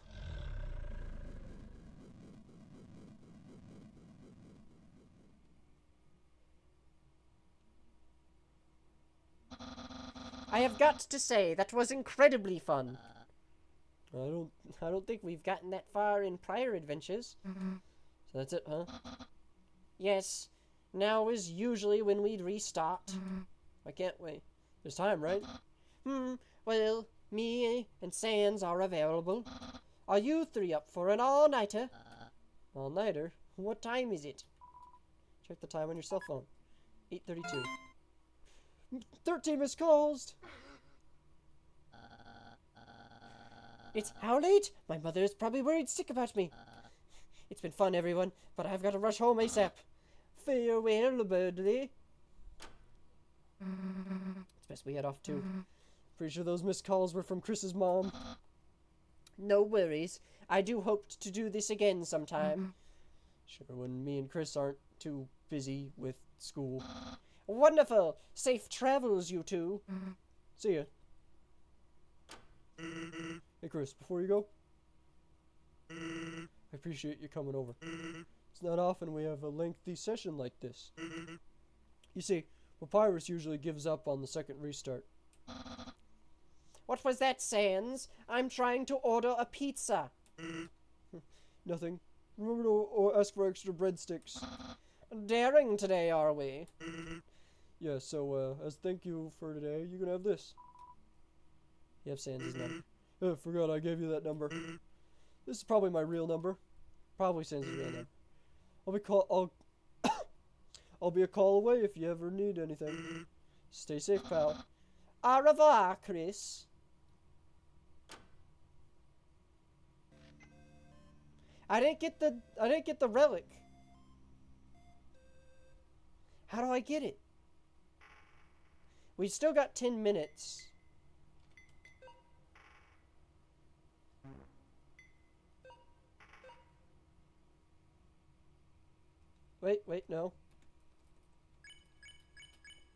I have got to say, that was incredibly fun. I don't think we've gotten that far in prior adventures. So that's it, huh? Yes. Now is usually when we'd restart. I can't wait. There's time, right? Well, me and Sans are available. Are you three up for an all-nighter? All-nighter? What time is it? Check the time on your cell phone. 8:32. 13 missed calls. It's how late? My mother is probably worried sick about me. It's been fun, everyone, but I've got to rush home ASAP. Farewell, birdie. It's best we head off too. Pretty sure those missed calls were from Chris's mom. No worries. I do hope to do this again sometime. Sure, when me and Chris aren't too busy with school. Wonderful! Safe travels, you two. See ya. Hey, Chris, before you go, I appreciate you coming over. It's not often we have a lengthy session like this. You see, Papyrus usually gives up on the second restart. What was that, Sans? I'm trying to order a pizza. Nothing. Remember to ask for extra breadsticks. Daring today, are we? Yeah, so, as thank you for today, you can have this. You have Sans' number. I forgot I gave you that number. This is probably my real number. Probably Sans' real number. I'll be a call away if you ever need anything. Stay safe, pal. Au revoir, Chris. I didn't get the relic. How do I get it? We still got 10 minutes. Wait, no.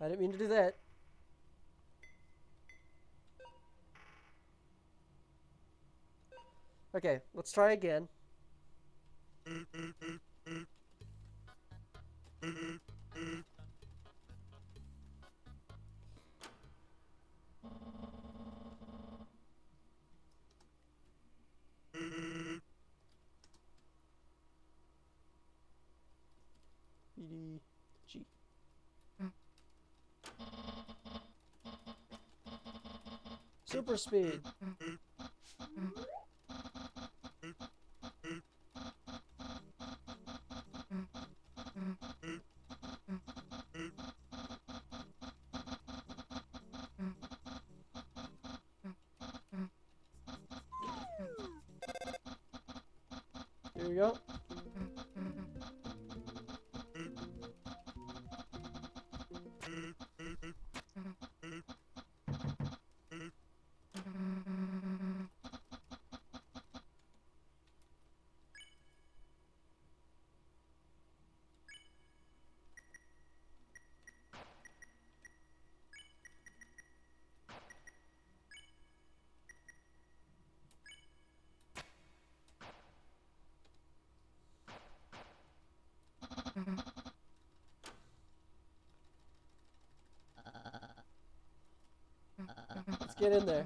I didn't mean to do that. Okay, let's try again. G. Super speed. Here we go. get in there.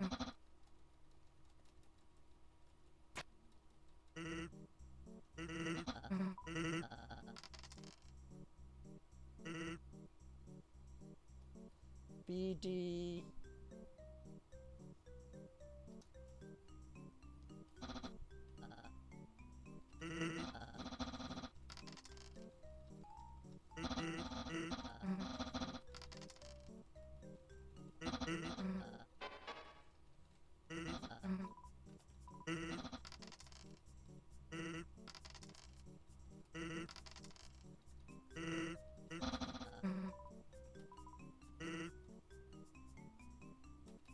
BD.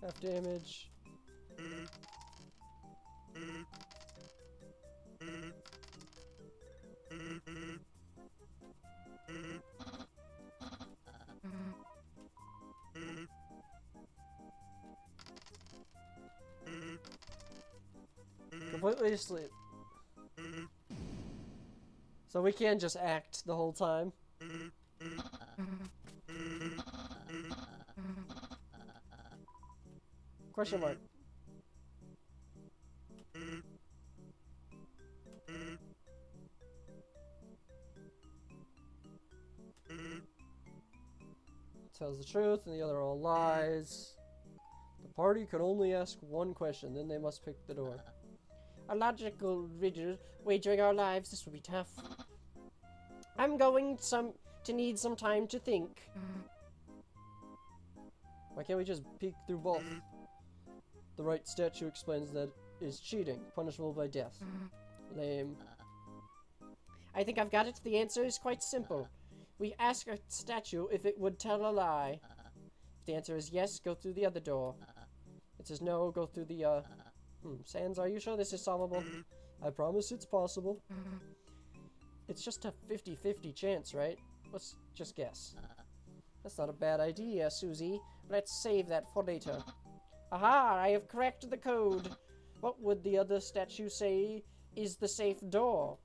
Half damage. Completely asleep. So we can't just act the whole time. Question mark. Tells the truth and the other all lies. The party can only ask one question, then they must pick the door. A logical riddle, wagering our lives, this will be tough. I'm going to need some time to think. Why can't we just peek through both? The right statue explains that is cheating, punishable by death. Lame. I think I've got it. The answer is quite simple. We ask a statue if it would tell a lie. If the answer is yes, go through the other door. If it says no, go through the, Sans, are you sure this is solvable? I promise it's possible. It's just a 50-50 chance, right? Let's just guess. That's not a bad idea, Susie. Let's save that for later. Aha! I have cracked the code. What would the other statue say is the safe door?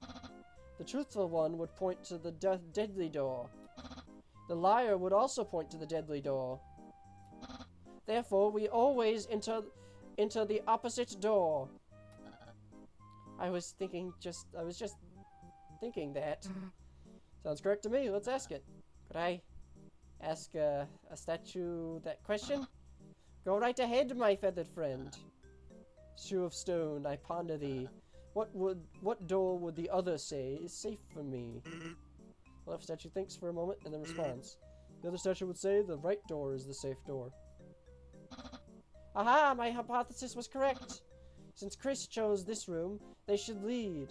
The truthful one would point to the deadly door. The liar would also point to the deadly door. Therefore, we always enter the opposite door. I was just thinking that. Sounds correct to me. Let's ask it. Could I ask a statue that question? Go right ahead, my feathered friend. Shoe of stone, I ponder thee. What door would the other say is safe for me? The left statue thinks for a moment and then responds. The other statue would say the right door is the safe door. Aha! My hypothesis was correct. Since Chris chose this room, they should lead.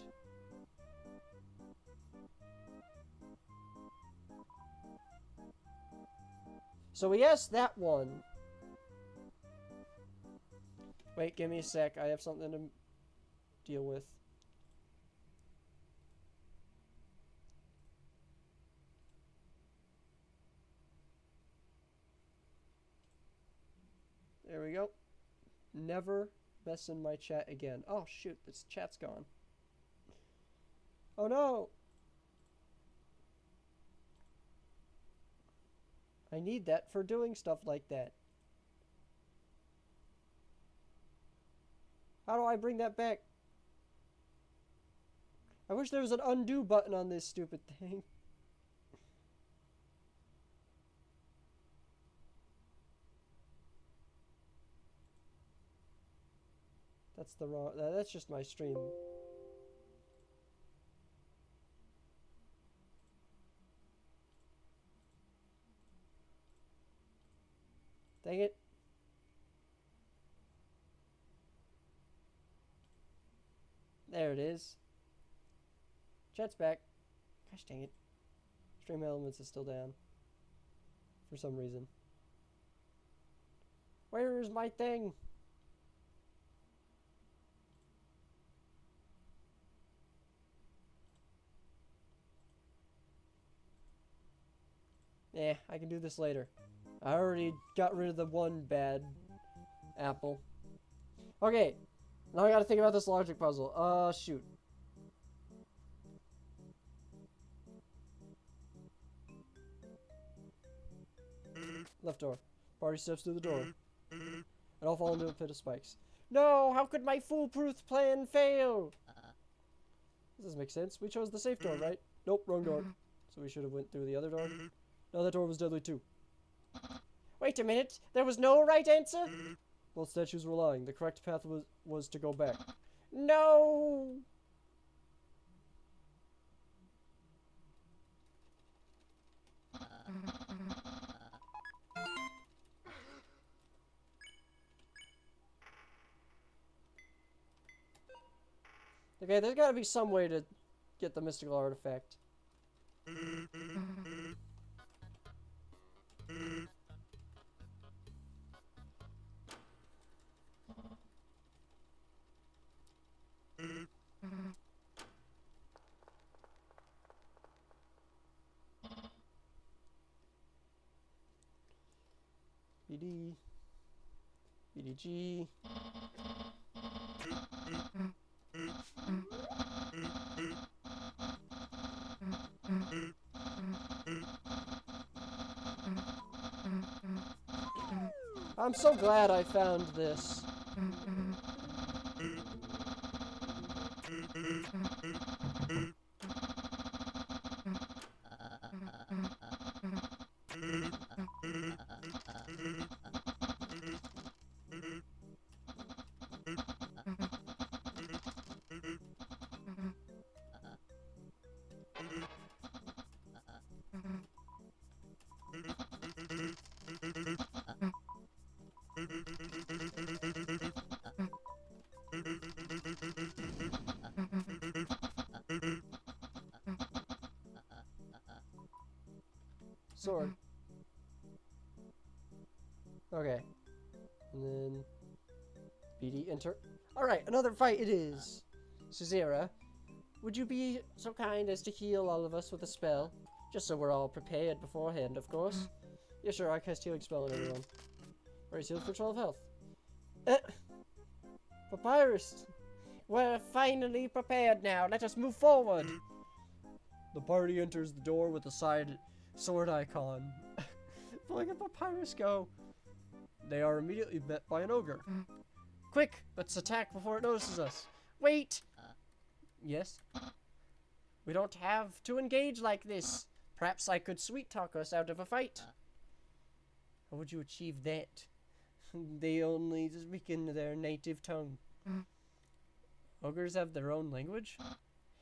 So we asked that one. Wait, give me a sec. I have something to deal with. There we go. Never mess in my chat again. Oh shoot, this chat's gone. Oh no! I need that for doing stuff like that. How do I bring that back? I wish there was an undo button on this stupid thing. That's the wrong... That's just my stream. Dang it. There it is. Chat's back. Gosh dang it. Stream Elements is still down. For some reason. Where is my thing? Yeah, I can do this later. I already got rid of the one bad apple. Okay. Now I gotta think about this logic puzzle. Shoot. Left door. Party steps through the door. and I'll fall into a pit of spikes. No, how could my foolproof plan fail? This doesn't make sense. We chose the safe door, right? Nope, wrong door. So we should have went through the other door. No, that door was deadly too. Wait a minute, there was no right answer? Both statues were lying. The correct path was to go back. No! Okay, there's gotta be some way to get the mystical artifact. BD. BDG. I'm so glad I found this. Sword. Okay. And then BD enter. Alright, another fight it is. Suzera, would you be so kind as to heal all of us with a spell? Just so we're all prepared beforehand, of course. Yeah, sure, I cast healing spell on everyone. Alright, healed for 12 health. Papyrus! We're finally prepared now. Let us move forward. The party enters the door with a side sword icon. Look at Papyrus go. They are immediately met by an ogre. Quick, let's attack before it notices us. Wait! Yes? We don't have to engage like this. Perhaps I could sweet talk us out of a fight. How would you achieve that? They only speak in their native tongue. Ogres have their own language?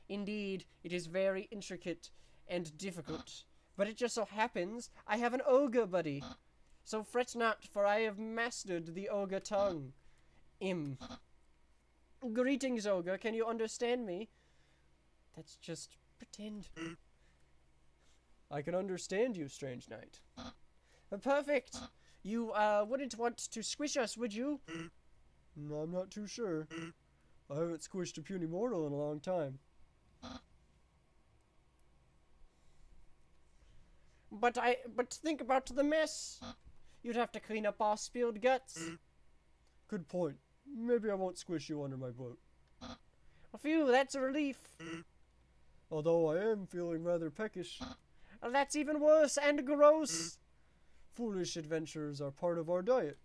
Indeed, it is very intricate and difficult. But it just so happens I have an ogre buddy. So fret not, for I have mastered the ogre tongue. Greetings, ogre. Can you understand me? That's just pretend. I can understand you, strange knight. Perfect. You wouldn't want to squish us, would you? I'm not too sure. I haven't squished a puny mortal in a long time. But think about the mess. You'd have to clean up our spilled guts. Good point. Maybe I won't squish you under my boat. Phew, that's a relief. Although I am feeling rather peckish. That's even worse and gross. Foolish adventures are part of our diet.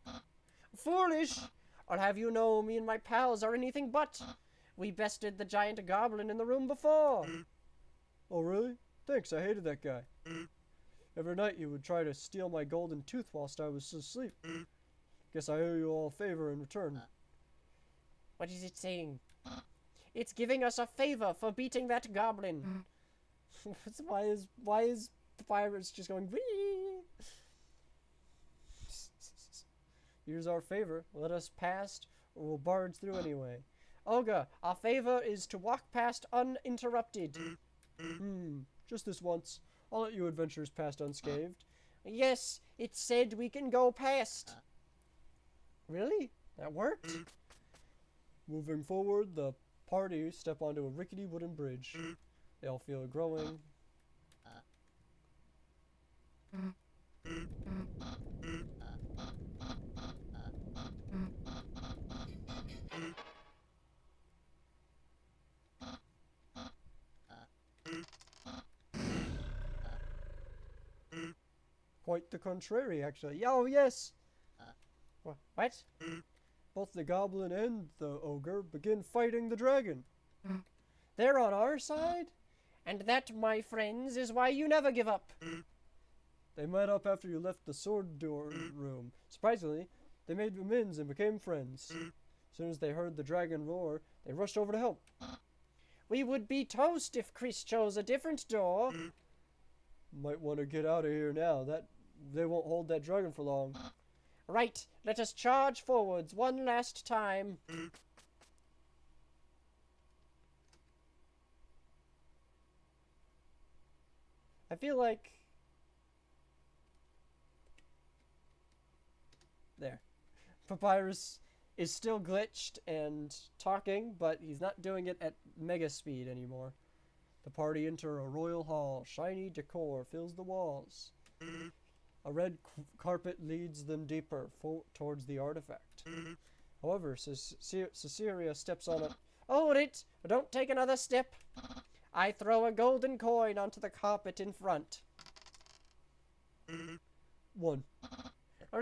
Foolish? I'll have you know me and my pals are anything but. We bested the giant goblin in the room before. Oh, really? Thanks, I hated that guy. Every night you would try to steal my golden tooth whilst I was asleep. Guess I owe you all a favor in return. What is it saying? It's giving us a favor for beating that goblin. why is Papyrus just going wee? Here's our favor. Let us past, or we'll barge through anyway. Ogre, our favor is to walk past uninterrupted. Just this once. I'll let you adventurers pass unscathed. Yes, it said we can go past. Really? That worked? Moving forward, the party step onto a rickety wooden bridge. They all feel it growing. Quite the contrary, actually. Oh, yes! What? Both the goblin and the ogre begin fighting the dragon. They're on our side? And that, my friends, is why you never give up. They met up after you left the sword door room. Surprisingly, they made amends and became friends. As soon as they heard the dragon roar, they rushed over to help. We would be toast if Chris chose a different door. Might want to get out of here now. They won't hold that dragon for long. Right, let us charge forwards one last time. I feel like... There. Papyrus is still glitched and talking, but he's not doing it at mega speed anymore. The party enter a royal hall. Shiny decor fills the walls. A red carpet leads them deeper towards the artifact. However, Caesarea steps on it. Hold it! Don't take another step. I throw a golden coin onto the carpet in front. 1.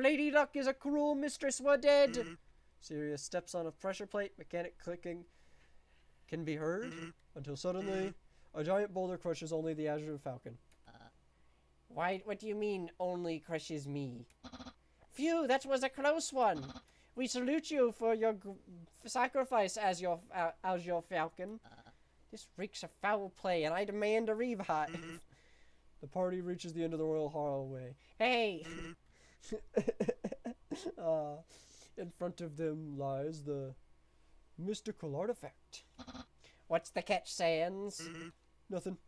Lady Luck is a cruel mistress, we're dead. Sirius steps on a pressure plate. Mechanic clicking can be heard until suddenly a giant boulder crushes only the Azure Falcon. Why? What do you mean, only crushes me? Phew, that was a close one. We salute you for your sacrifice as your falcon. This reeks of foul play, and I demand a revive. The party reaches the end of the royal hallway. Hey! In front of them lies the mystical artifact. What's the catch, Sans? Nothing.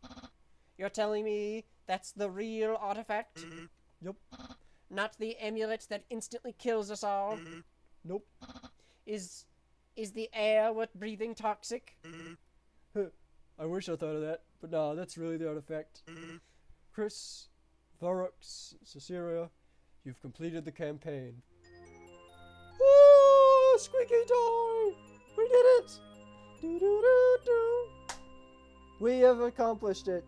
You're telling me that's the real artifact? Yup. Not the amulet that instantly kills us all? Nope. Is the air worth breathing toxic? I wish I thought of that, but no, that's really the artifact. Chris, Varux, Caesarea, you've completed the campaign. Woo! Squeaky toy! We did it! Do-do-do-do! We have accomplished it.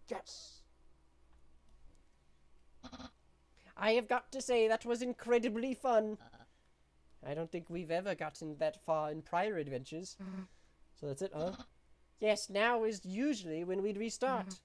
Yes! I have got to say that was incredibly fun. I don't think we've ever gotten that far in prior adventures. So that's it, huh? Yes, now is usually when we'd restart.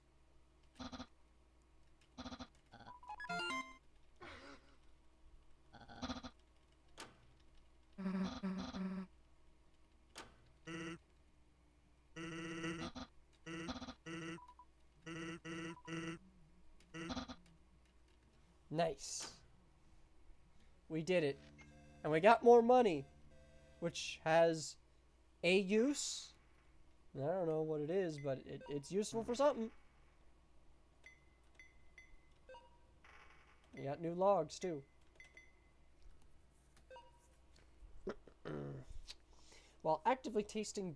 Nice. We did it. And we got more money, which has a use. I don't know what it is, but it's useful for something. We got new logs, too. While actively testing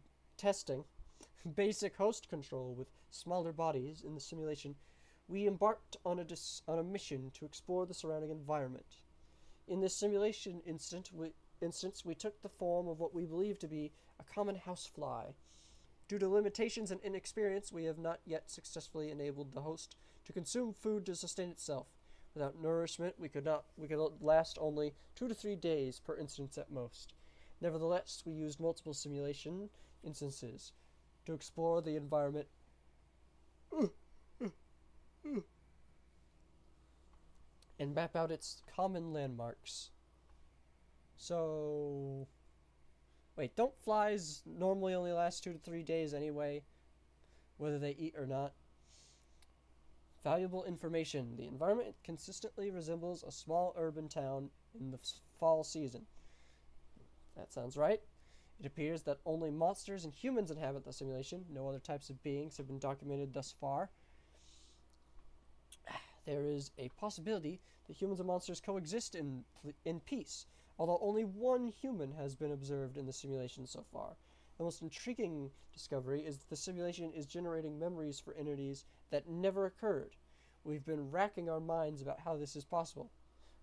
basic host control with smaller bodies in the simulation, we embarked on a mission to explore the surrounding environment. In this simulation instance, we took the form of what we believe to be a common housefly. Due to limitations and inexperience, we have not yet successfully enabled the host to consume food to sustain itself. Without nourishment, we could last only 2 to 3 days per instance at most. Nevertheless, we used multiple simulation instances to explore the environment and map out its common landmarks. So... Wait, don't flies normally only last 2 to 3 days anyway, whether they eat or not? Valuable information. The environment consistently resembles a small urban town in the fall season. That sounds right. It appears that only monsters and humans inhabit the simulation. No other types of beings have been documented thus far. There is a possibility that humans and monsters coexist in peace, although only one human has been observed in the simulation so far. The most intriguing discovery is that the simulation is generating memories for entities that never occurred. We've been racking our minds about how this is possible.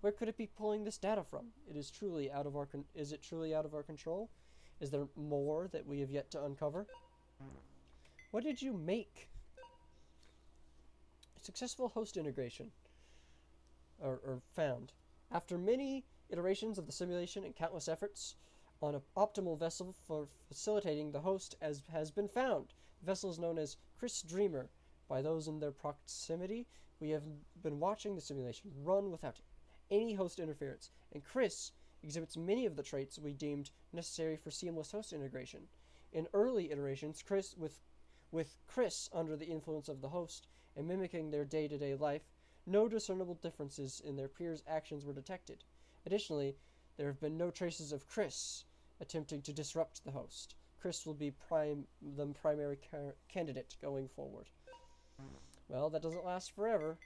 Where could it be pulling this data from? Is it truly out of our control? Is there more that we have yet to uncover? What did you make? Successful host integration. or found. After many iterations of the simulation and countless efforts on an optimal vessel for facilitating the host has been found. The vessel is known as Chris Dreamer by those in their proximity. We have been watching the simulation run without any host interference, and Chris exhibits many of the traits we deemed necessary for seamless host integration. In early iterations, with Chris under the influence of the host and mimicking their day-to-day life, no discernible differences in their peers' actions were detected. Additionally, there have been no traces of Chris attempting to disrupt the host. Chris will be the primary candidate going forward. Well, that doesn't last forever.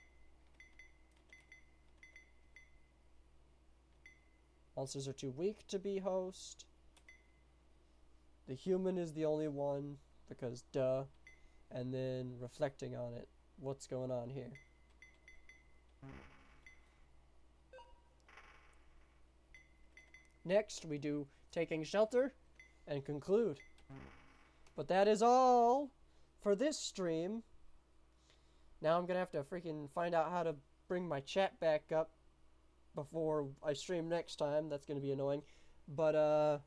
Monsters are too weak to be host. The human is the only one, because duh. And then reflecting on it, what's going on here? Next, we do taking shelter and conclude. But that is all for this stream. Now I'm gonna have to freaking find out how to bring my chat back up before I stream next time. That's gonna be annoying. But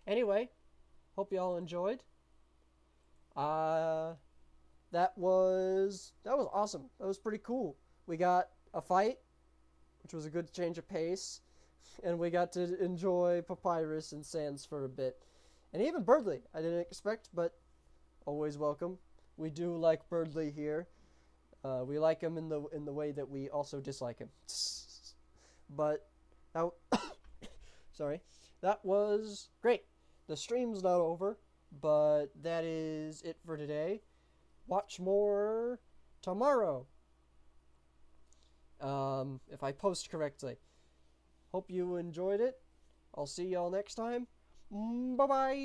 anyway, hope you all enjoyed. That was awesome. That was pretty cool. We got a fight, which was a good change of pace, and we got to enjoy Papyrus and Sans for a bit. And even Birdly, I didn't expect, but always welcome. We do like Birdly here. We like him in the way that we also dislike him. But that sorry, that was great. The stream's not over, but that is it for today. Watch more tomorrow. If I post correctly. Hope you enjoyed it. I'll see y'all next time. Bye-bye.